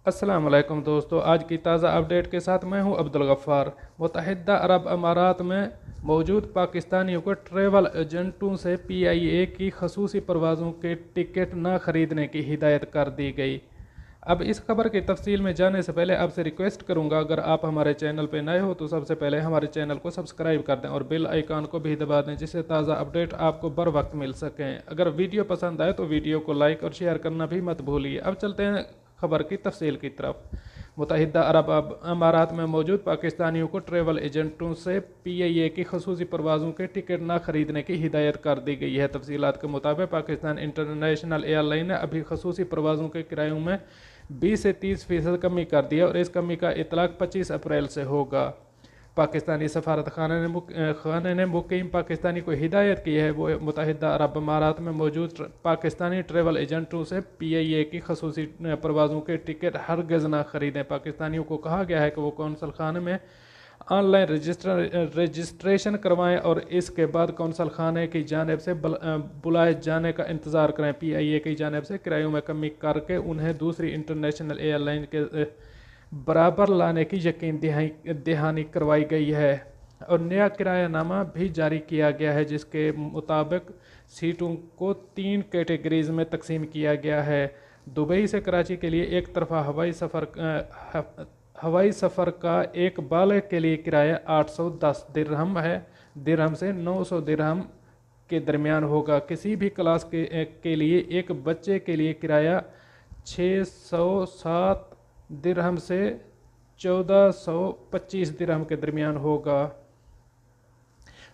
अस्सलाम वालेकुम दोस्तों, आज की ताज़ा अपडेट के साथ मैं हूं अब्दुल गफ्फार। मुत्तहिदा अरब अमारात में मौजूद पाकिस्तानियों को ट्रैवल एजेंटों से पीआईए की खसूसी परवाज़ों के टिकट न खरीदने की हिदायत कर दी गई। अब इस खबर की तफसील में जाने से पहले आपसे रिक्वेस्ट करूंगा, अगर आप हमारे चैनल पर नए हो तो सबसे पहले हमारे चैनल को सब्सक्राइब कर दें और बेल आइकन को भी दबा दें, जिससे ताज़ा अपडेट आपको बर वक्त मिल सकें। अगर वीडियो पसंद आए तो वीडियो को लाइक और शेयर करना भी मत भूलिए। अब चलते हैं खबर की तफसील की तरफ। मुत्तहिदा अरब अमारात में मौजूद पाकिस्तानियों को ट्रैवल एजेंटों से पीआईए की खसूसी परवाज़ों के टिकट न खरीदने की हिदायत कर दी गई है। तफसीलात के मुताबिक पाकिस्तान इंटरनेशनल एयरलाइन ने अभी खसूसी परवाज़ों के किरायों में 20 से 30% कमी कर दी है और इस कमी का इतलाक 25 अप्रैल से होगा। पाकिस्तानी सफारत खाने ने मुकीम पाकिस्तानी को हिदायत की है वो मुत्तहिदा अरब अमारात में मौजूद पाकिस्तानी ट्रैवल एजेंटों से पीआईए की खसूसी परवाज़ों के टिकट हरगिज़ ना खरीदें। पाकिस्तानियों को कहा गया है कि वो कौंसल खाने में ऑनलाइन रजिस्ट्रेशन करवाएं और इसके बाद कौंसल खाने की जानिब से बुलाए जाने का इंतज़ार करें। पीआईए की जानिब से किरायों में कमी करके उन्हें दूसरी इंटरनेशनल एयरलाइन के बराबर लाने की यकीन दहानी करवाई गई है और नया किरायानामा भी जारी किया गया है, जिसके मुताबिक सीटों को 3 कैटेगरीज में तकसीम किया गया है। दुबई से कराची के लिए एक तरफा हवाई सफ़र का एक बालिग के लिए किराया 810 दिरहम है, दिरहम से 900 दिरहम के दरमियान होगा। किसी भी क्लास के लिए एक बच्चे के लिए किराया 607 दिरहम से 1425 दिरहम के दरमियान होगा।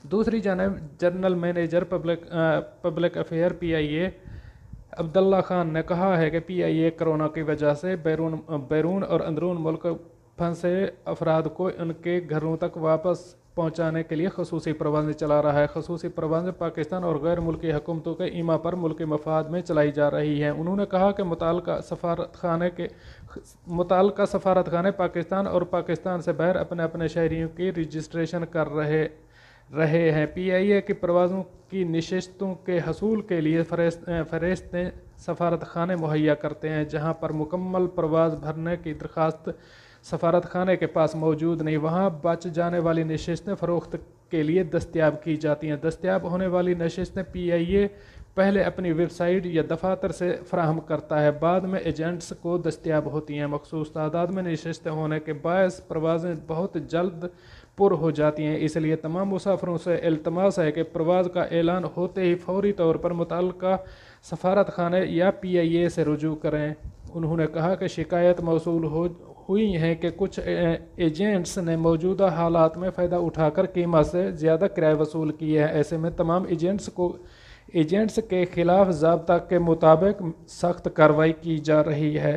दूसरी जानब general manager public affair PIA Abdullah Khan ने कहा है कि पीआईए कोरोना की वजह से बैरून और अंदरून मुल्क फंसे अफराद को उनके घरों तक वापस पहुंचाने के लिए खसूसी परवाज़ें चला रहा है। खसूसी परवाज़ें पाकिस्तान और गैर मुल्की हुकूमतों के ईमा पर मुल्की मफाद में चलाई जा रही हैं। उन्होंने कहा कि मुतल्लिका सफारतखाने पाकिस्तान और पाकिस्तान से बाहर अपने अपने शहरियों की रजिस्ट्रेशन कर रहे हैं। पीआईए की परवाज़ों की नशिस्तों के हसूल के लिए फरिश्ते सफारत खाने मुहैया करते हैं। जहां पर मुकम्मल परवाज़ भरने की दरख्वास्त सफारत खाने के पास मौजूद नहीं, वहां बच जाने वाली नशिस्तें फ़रोख्त के लिए दस्तियाब की जाती हैं। दस्तियाब होने वाली नशिस्तें पीआईए पहले अपनी वेबसाइट या दफातर से फराहम करता है, बाद में एजेंट्स को दस्तियाब होती हैं। मखसूस तादाद में नशिस्तें होने के बायस परवाज़ें बहुत जल्द पुर हो जाती हैं, इसलिए तमाम मुसाफिरों से इल्तमास है कि परवाज़ का ऐलान होते ही फौरी तौर पर मुतल्लिका सफारत खाने या पीआईए से रुजू करें। उन्होंने कहा कि शिकायत मौसूल हुई है कि कुछ एजेंट्स ने मौजूदा हालात में फ़ायदा उठाकर कीमत से ज़्यादा किराया वसूल किए हैं। ऐसे में तमाम एजेंट्स के खिलाफ ज़ाब्ता के मुताबिक सख्त कार्रवाई की जा रही है।